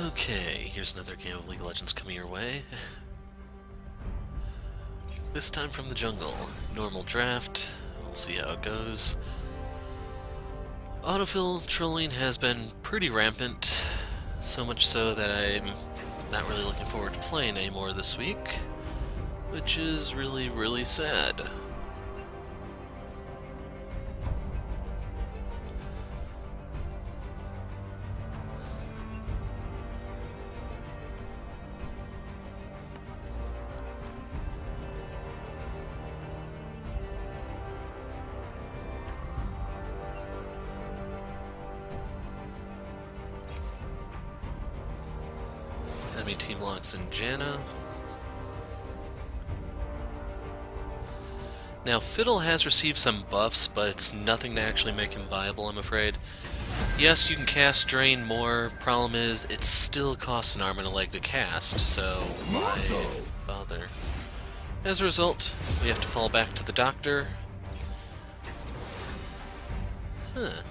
Okay, here's another game of League of Legends coming your way. This time from the jungle. Normal draft. We'll see how it goes. Autofill trolling has been pretty rampant, so much so that I'm not really looking forward to playing anymore this week, which is really, really sad. Enemy team locks in Janna. Now, Fiddle has received some buffs, but it's nothing to actually make him viable, I'm afraid. Yes, you can cast Drain more. Problem is, it still costs an arm and a leg to cast, so why bother? As a result, we have to fall back to the doctor. Huh.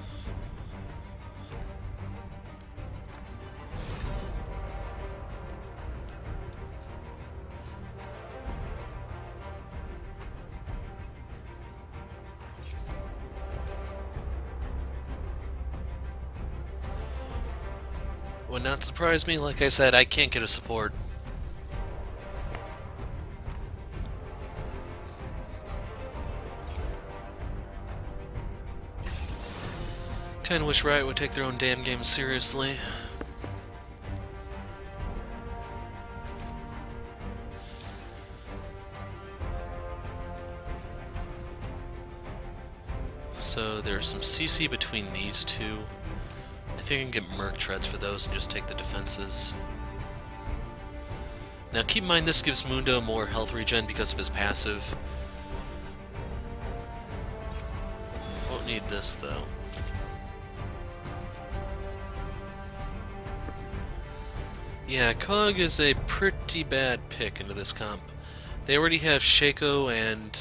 Would not surprise me, like I said, I can't get a support. Kinda wish Riot would take their own damn game seriously. So there's some CC between these two. I think I can get Merc Treads for those and just take the defenses. Now keep in mind this gives Mundo more health regen because of his passive. Won't need this though. Yeah, Cog is a pretty bad pick into this comp. They already have Shaco and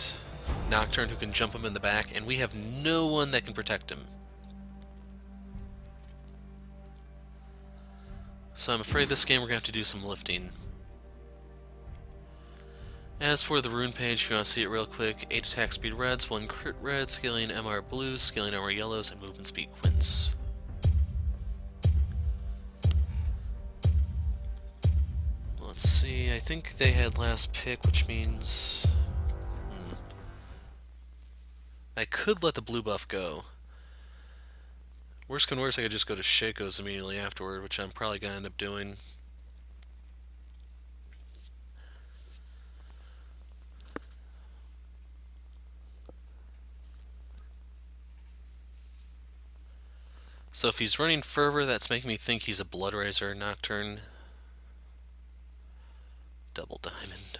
Nocturne who can jump him in the back, and we have no one that can protect him. So I'm afraid this game we're going to have to do some lifting. As for the rune page, if you want to see it real quick, 8 attack speed reds, 1 crit red, scaling MR blues, scaling MR yellows, and movement speed quints. Let's see, I think they had last pick, which means... I could let the blue buff go. Worst can worst, I could just go to Shaco's immediately afterward, which I'm probably going to end up doing. So if he's running Fervor, that's making me think he's a Bloodraiser Nocturne. Double Diamond.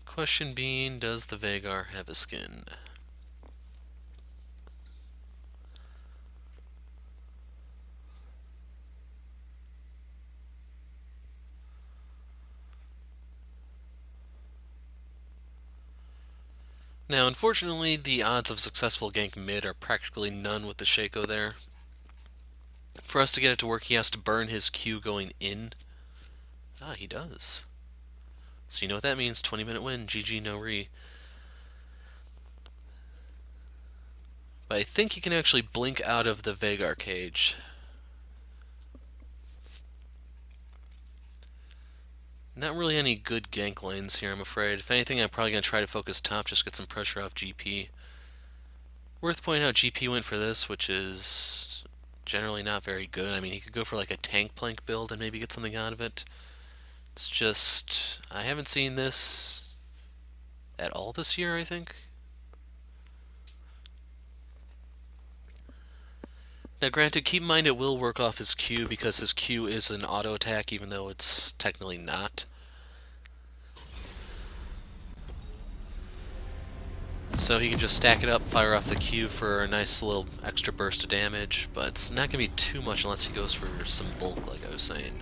Question being, does the Veigar have a skin? Now, unfortunately, the odds of successful gank mid are practically none with the Shaco there. For us to get it to work, he has to burn his Q going in. Ah, he does. So you know what that means, 20-minute win, GG, no re. But I think he can actually blink out of the Veigar cage. Not really any good gank lanes here, I'm afraid. If anything, I'm probably going to try to focus top, just get some pressure off GP. Worth pointing out, GP went for this, which is generally not very good. I mean, he could go for like a tank plank build and maybe get something out of it. It's just, I haven't seen this at all this year, I think. Now granted, keep in mind it will work off his Q because his Q is an auto attack even though it's technically not. So he can just stack it up, fire off the Q for a nice little extra burst of damage, but it's not going to be too much unless he goes for some bulk, like I was saying.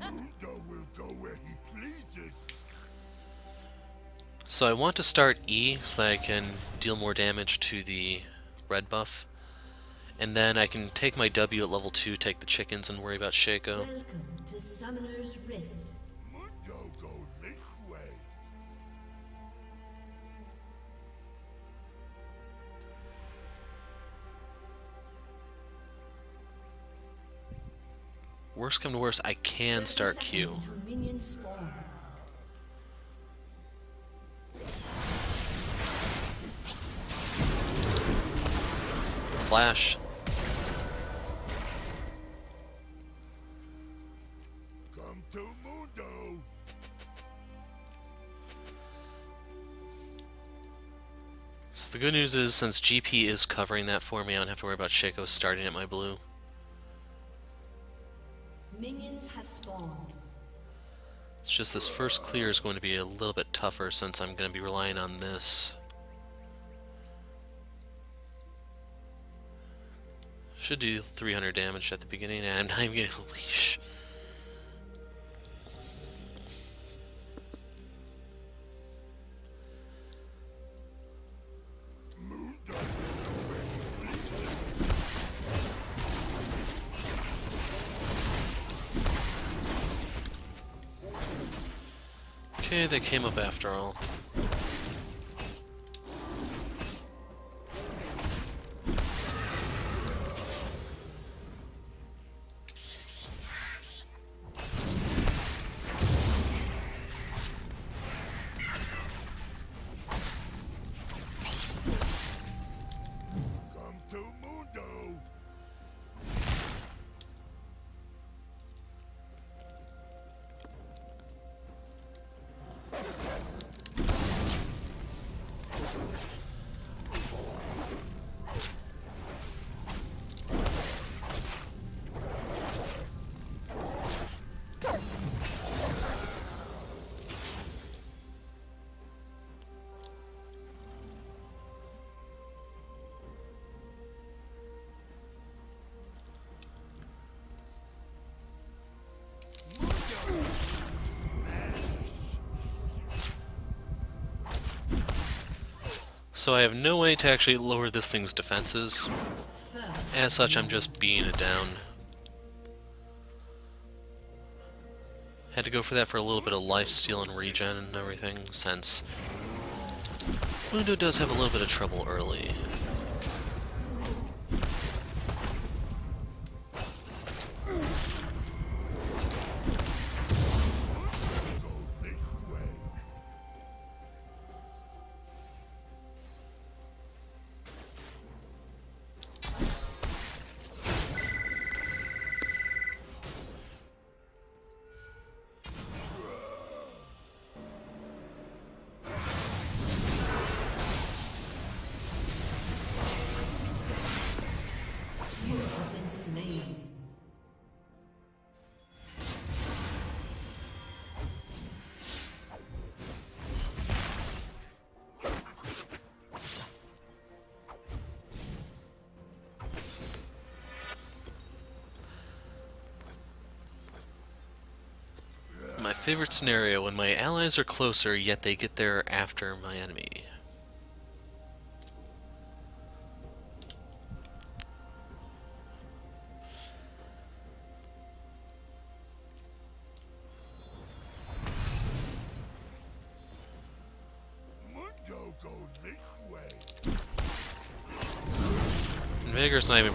Mundo will go where he pleases. So I want to start E so that I can deal more damage to the red buff. And then I can take my W at level 2, take the chickens, and worry about Shaco. Welcome to Summoner's Rift. Mundo goes this way. Worst come to worst, I can start Q. Until minions spawn. Flash. Come to Mundo. So the good news is, since GP is covering that for me, I don't have to worry about Shaco starting at my blue. Minions have spawned. It's just this first clear is going to be a little bit tougher since I'm going to be relying on this. Should do 300 damage at the beginning, and I'm getting a leash. Okay, they came up after all. Come to Mundo. So I have no way to actually lower this thing's defenses. First, As such, I'm just beating it down. Had to go for that for a little bit of lifesteal and regen and everything, since Mundo does have a little bit of trouble early. you have been slain. My favorite scenario, when my allies are closer, yet they get there after my enemy. Mundo goes this way. And Vagar's not even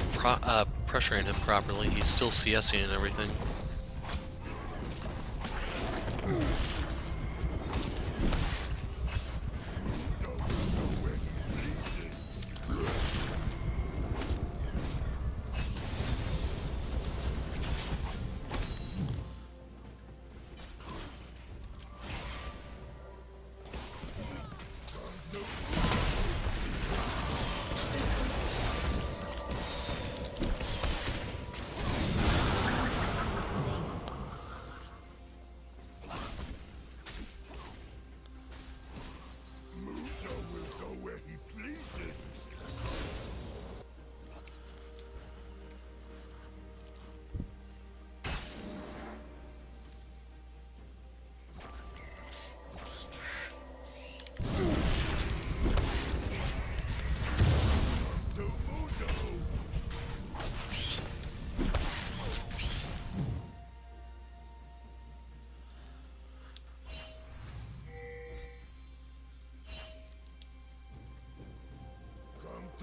pressuring him properly, he's still CSing and everything.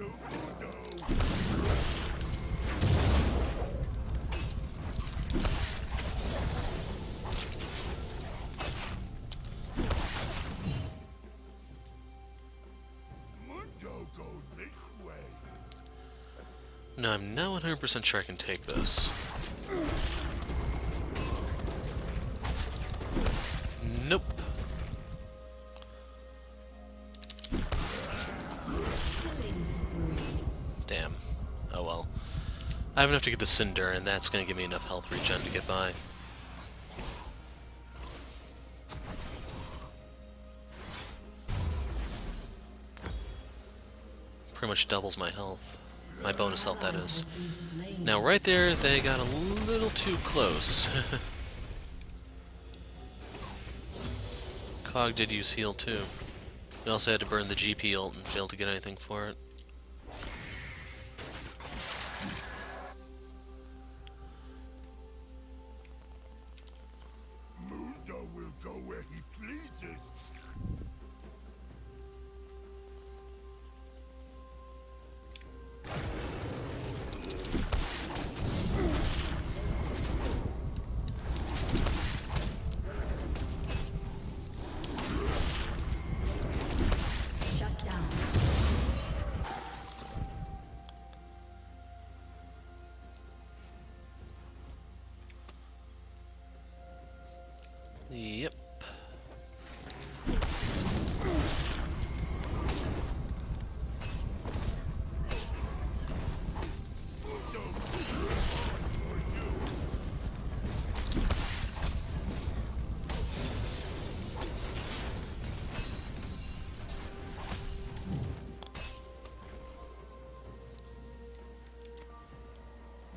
to Mundo. Mundo goes this way. No, I'm not 100% sure I can take this. Nope. Killing spree. Damn. Oh well. I have enough to get the Cinder, and that's going to give me enough health regen to get by. Pretty much doubles my health. My bonus health, that is. Been slain. Now, right there, they got a little too close. Cog did use heal, too. We also had to burn the GP ult and failed to get anything for it. Mundo will go where he pleases. Shut down. Yep.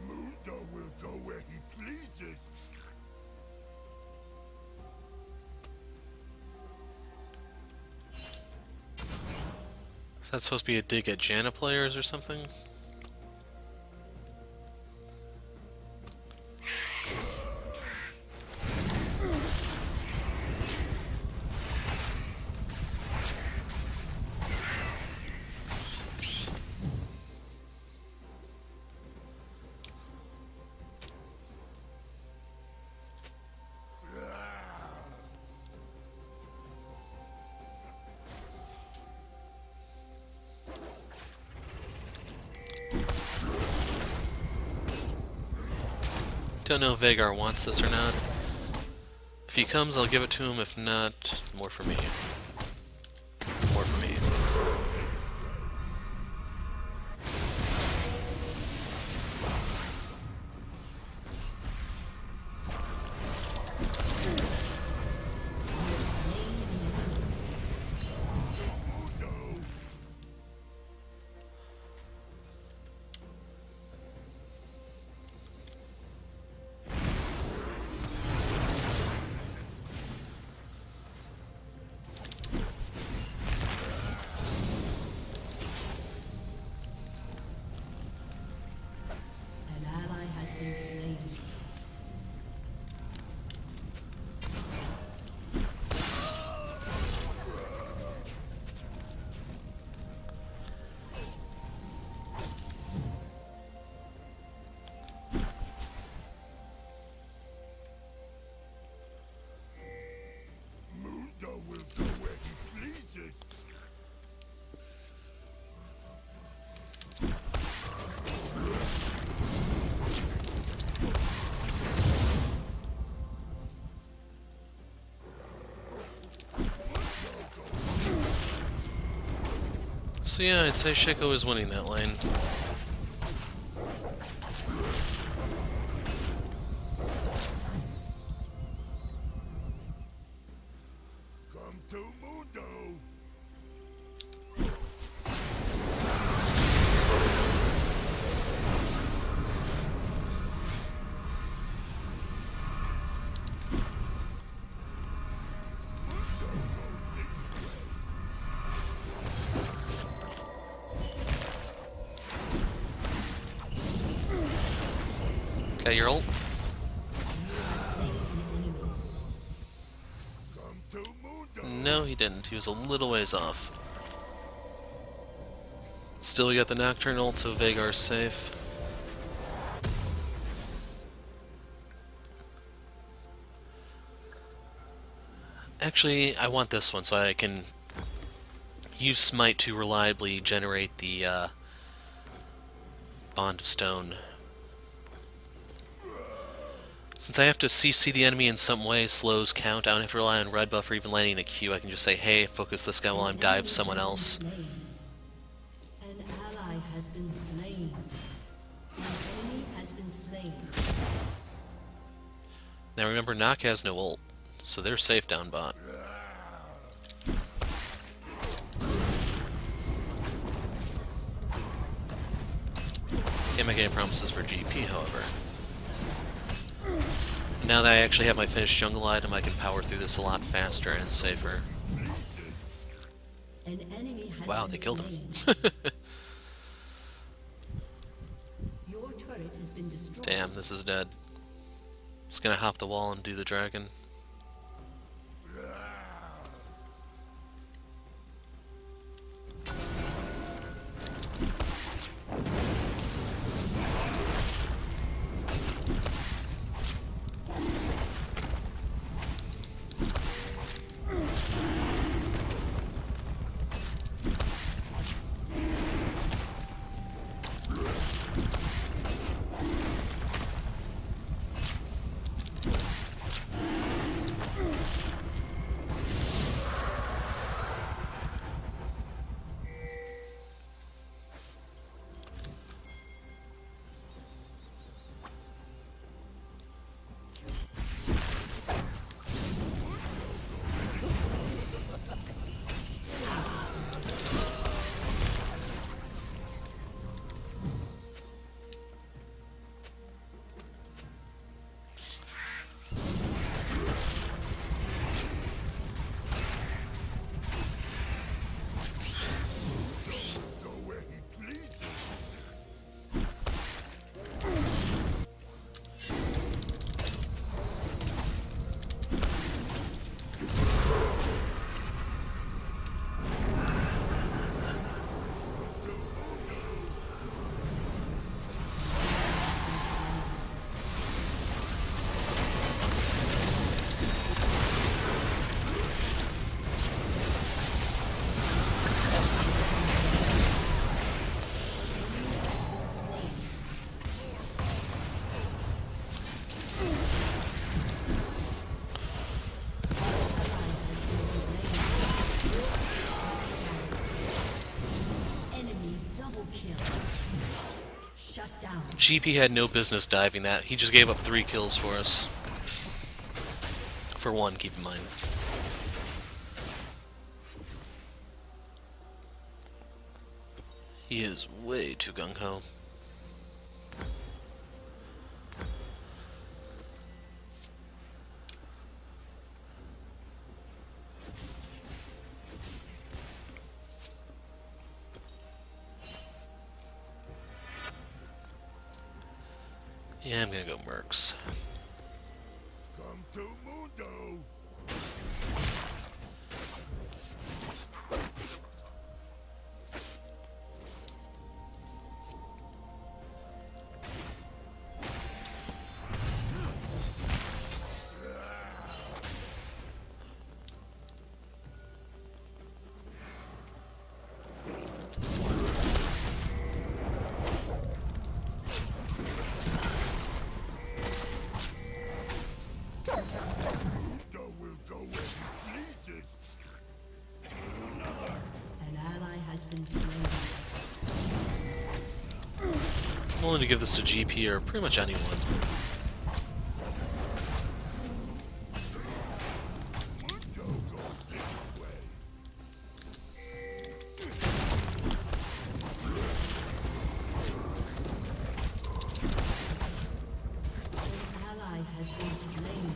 Mundo will go where he pleases. Is that supposed to be a dig at Janna players or something? Don't know if Vagar wants this or not. If he comes, I'll give it to him. If not, more for me. More for me. An ally has been slain. Mundo will go where he pleases. So yeah, I'd say Shaco is winning that lane. Come to Mundo. Got your ult? Come to Mundo. No, he didn't. He was a little ways off. Still, we got the Nocturne ult, so Veigar's safe. Actually, I want this one so I can use Smite to reliably generate the Bond of Stone. Since I have to CC the enemy in some way, slows count, I don't have to rely on red buff or even landing a Q. I can just say, hey, focus this guy while I'm dive someone else. An ally has been slain. An enemy has been slain. Now remember, Nock has no ult, so they're safe down bot. Can't make any promises for GP, however. Now that I actually have my finished jungle item, I can power through this a lot faster and safer. An enemy has Wow, been they killed him. slain. Your turret has been destroyed. Damn, this is dead. Just gonna hop the wall and do the dragon. Go where he pleases. Enemy double kill. Shut down. GP had no business diving that. He just gave up 3 kills for us. For 1, keep in mind. He is way too gung-ho. Yeah, I'm gonna go Mercs. Come to Mundo. Mundo will go where he pleases. An ally has been slain. I'm willing to give this to GP or pretty much anyone. Mundo goes this way. An ally has been slain.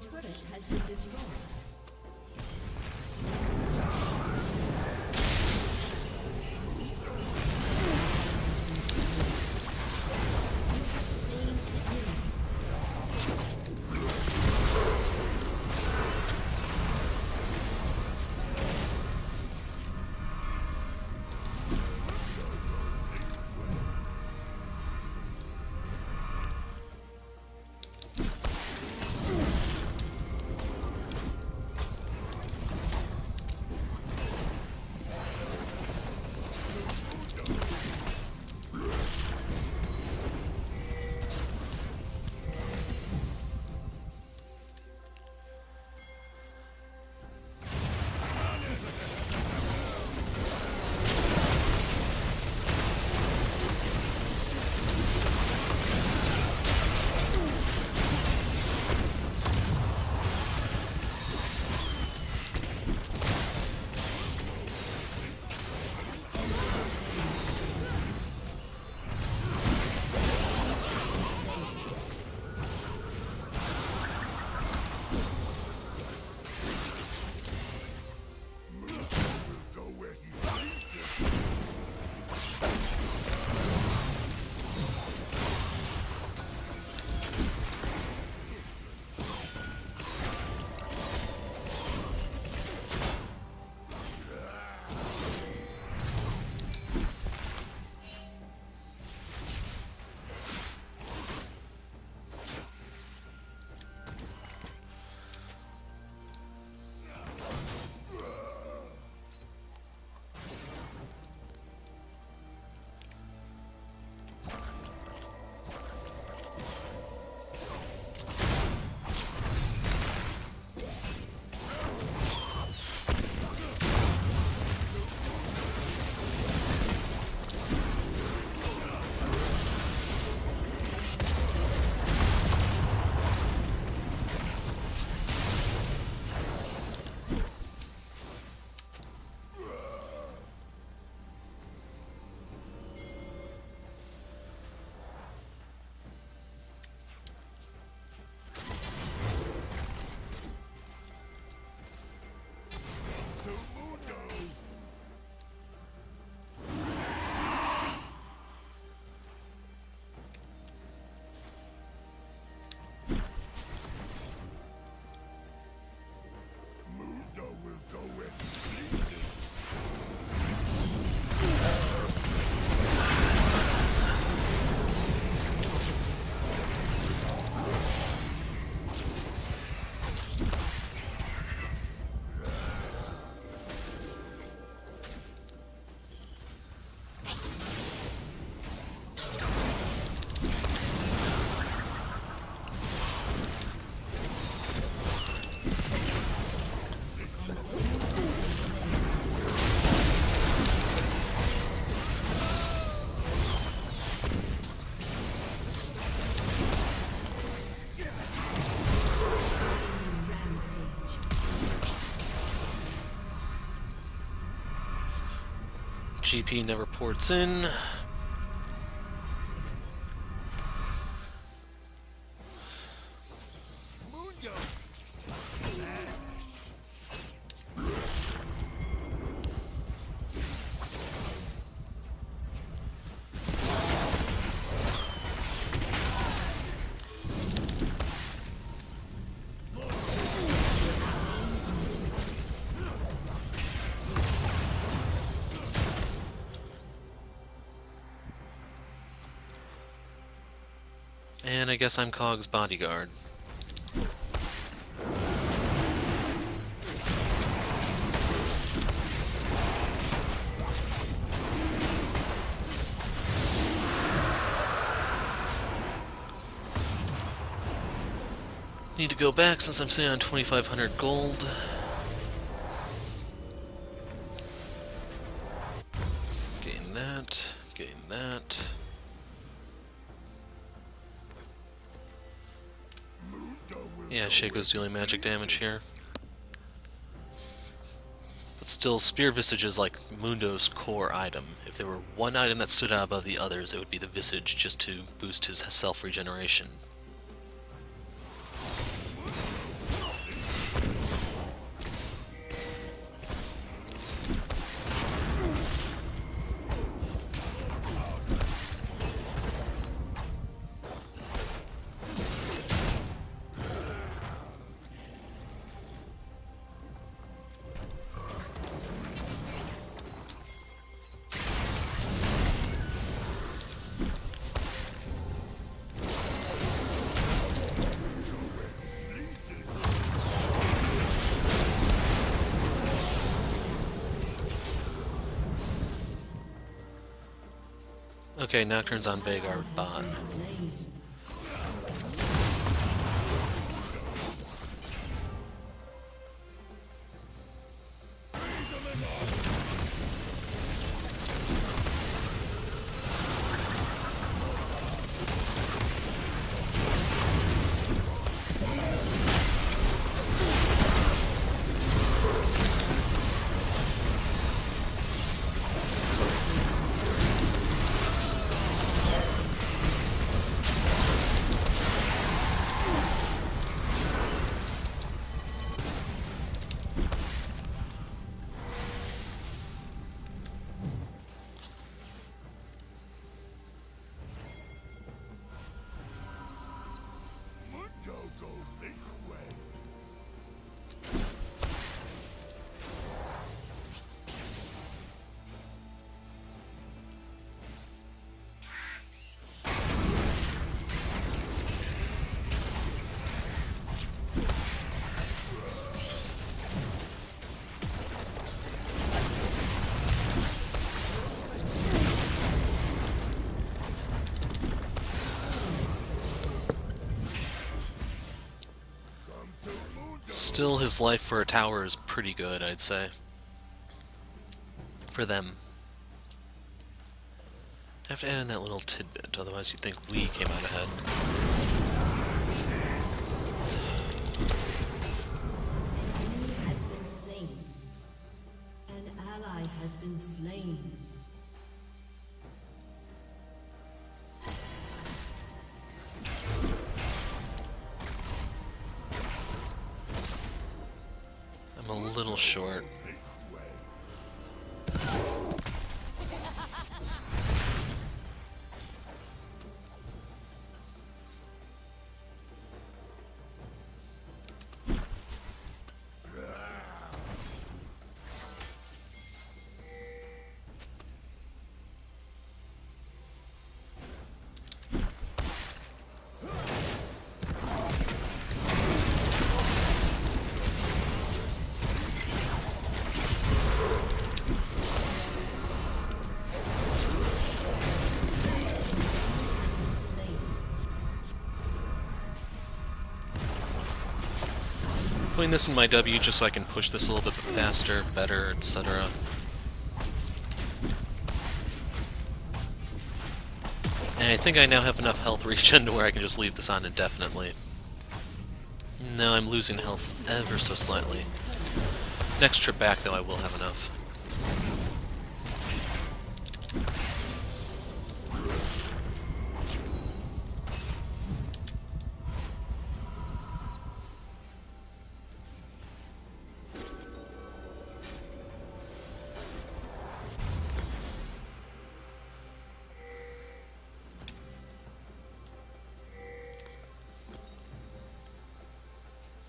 turret has been destroyed. GP never ports in. Mundo! And I guess I'm Cog's bodyguard. Need to go back since I'm sitting on 2,500 gold. Gain that, gain that. Yeah, Shaco's dealing magic damage here. But still, Spear Visage is like Mundo's core item. If there were one item that stood out above the others, it would be the Visage, just to boost his self-regeneration. Okay, Nocturne's on Vagar bot. Slain. Mundo go this way. Come to Mundo. Still, his life for a tower is pretty good, I'd say. For them. I have to add in that little tidbit, otherwise you'd think we came out ahead. Enemy has been slain. An ally has been slain. I'm a little short. Slain. Putting this in my W just so I can push this a little bit faster, better, etc. And I think I now have enough health regen to where I can just leave this on indefinitely. No, I'm losing health ever so slightly. Next trip back, though, I will have enough.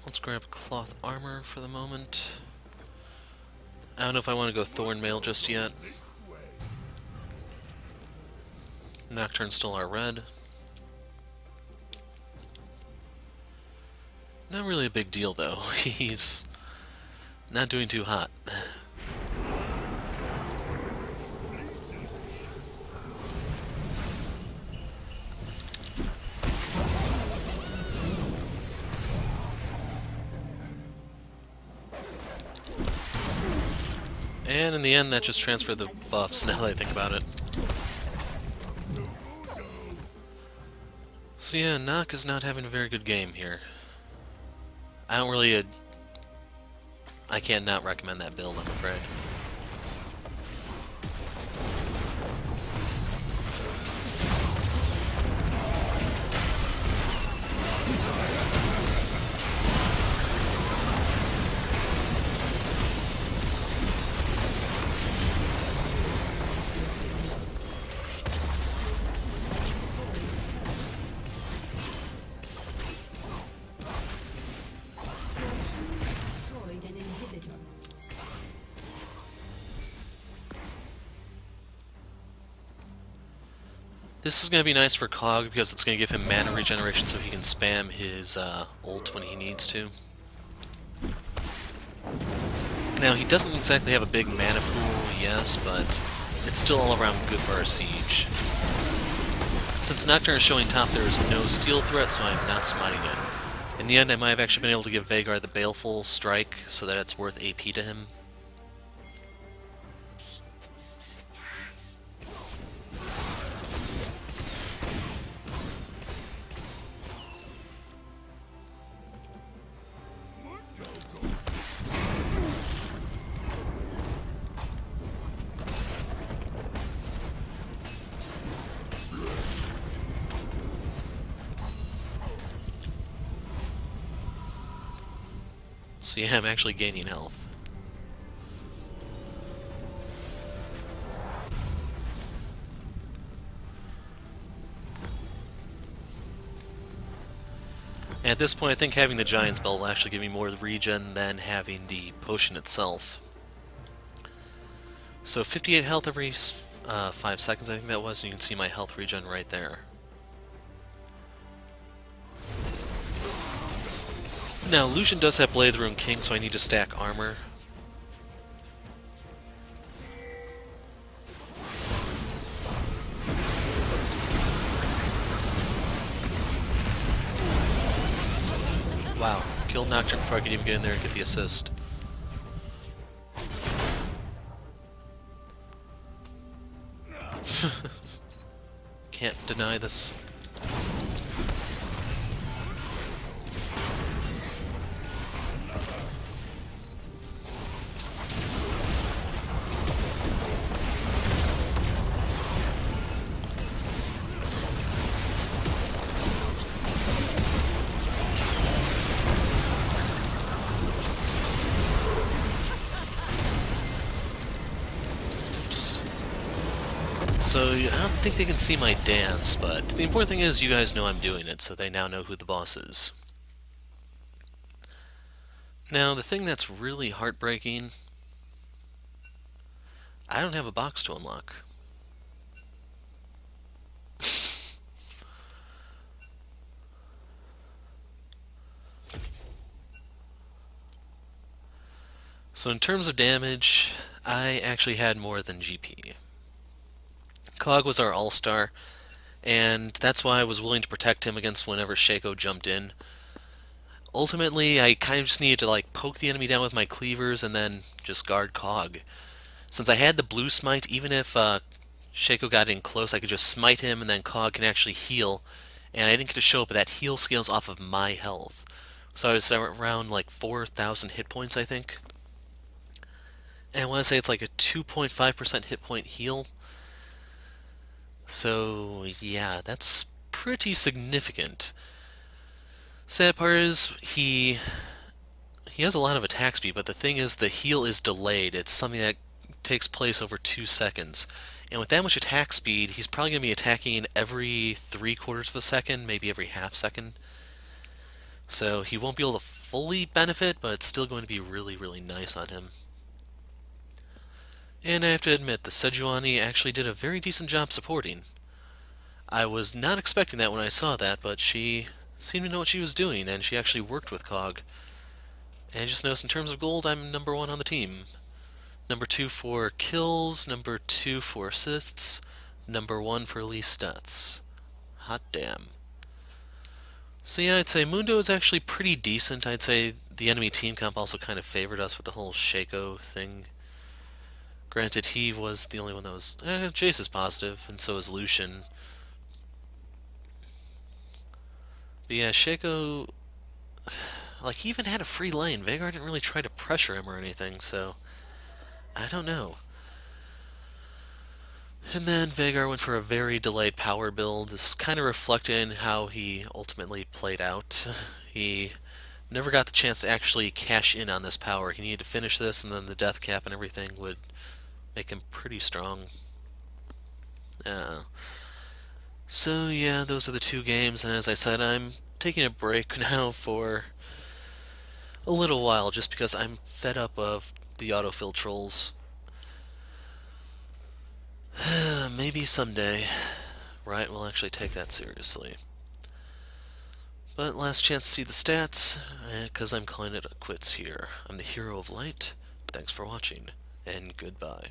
Let's grab cloth armor for the moment. I don't know if I want to go thorn mail just yet. Nocturne's still our red. Not really a big deal though. He's not doing too hot. And in the end, that just transferred the buffs, now that I think about it. So yeah, Nock is not having a very good game here. I don't really... I can't not recommend that build, I'm afraid. Destroyed an inhibitor. This is going to be nice for Cog because it's going to give him mana regeneration so he can spam his ult when he needs to. Now, he doesn't exactly have a big mana pool, yes, but it's still all around good for our siege. Since Nocturne is showing top, there is no steal threat, so I'm not smiting it. In the end, I might have actually been able to give Vhagar the Baleful Strike so that it's worth AP to him. So yeah, I'm actually gaining health. And at this point, I think having the Giant Spell will actually give me more regen than having the potion itself. So 58 health every 5 seconds, I think that was, and you can see my health regen right there. Now, Lucian does have Blade of the Rune King, so I need to stack armor. Wow, killed Nocturne before I could even get in there and get the assist. Can't deny this. So, I don't think they can see my dance, but the important thing is you guys know I'm doing it, so they now know who the boss is. Now, the thing that's really heartbreaking, I don't have a box to unlock. So in terms of damage, I actually had more than GP. Cog was our all-star, and that's why I was willing to protect him against whenever Shaco jumped in. Ultimately, I kind of just needed to like poke the enemy down with my cleavers and then just guard Cog. Since I had the blue smite, even if Shaco got in close, I could just smite him and then Cog can actually heal. And I didn't get to show it, but that heal scales off of my health. So I was around like 4,000 hit points, I think. And I want to say it's like a 2.5% hit point heal. So, yeah, that's pretty significant. Sad part is, he has a lot of attack speed, but the thing is, the heal is delayed. It's something that takes place over 2 seconds. And with that much attack speed, he's probably going to be attacking every 3/4 of a second, maybe every half second. So he won't be able to fully benefit, but it's still going to be really, really nice on him. And I have to admit, the Sejuani actually did a very decent job supporting. I was not expecting that when I saw that, but she seemed to know what she was doing, and she actually worked with Cog. And I just noticed in terms of gold, I'm number 1 on the team. Number 2 for kills, number 2 for assists, number 1 for least stats. Hot damn. So yeah, I'd say Mundo is actually pretty decent. I'd say the enemy team comp also kind of favored us with the whole Shaco thing. Granted, he was the only one that was... Jace is positive, and so is Lucian. But yeah, Shaco... Like, he even had a free lane. Vhagar didn't really try to pressure him or anything, so... I don't know. And then Vhagar went for a very delayed power build. This kind of reflected in how he ultimately played out. He never got the chance to actually cash in on this power. He needed to finish this, and then the death cap and everything would make him pretty strong. So yeah, those are the 2 games, and as I said, I'm taking a break now for a little while, just because I'm fed up of the autofill trolls. Maybe someday Riot will actually take that seriously. But last chance to see the stats, because I'm calling it quits here. I'm the Hero of Light. Thanks for watching, and goodbye.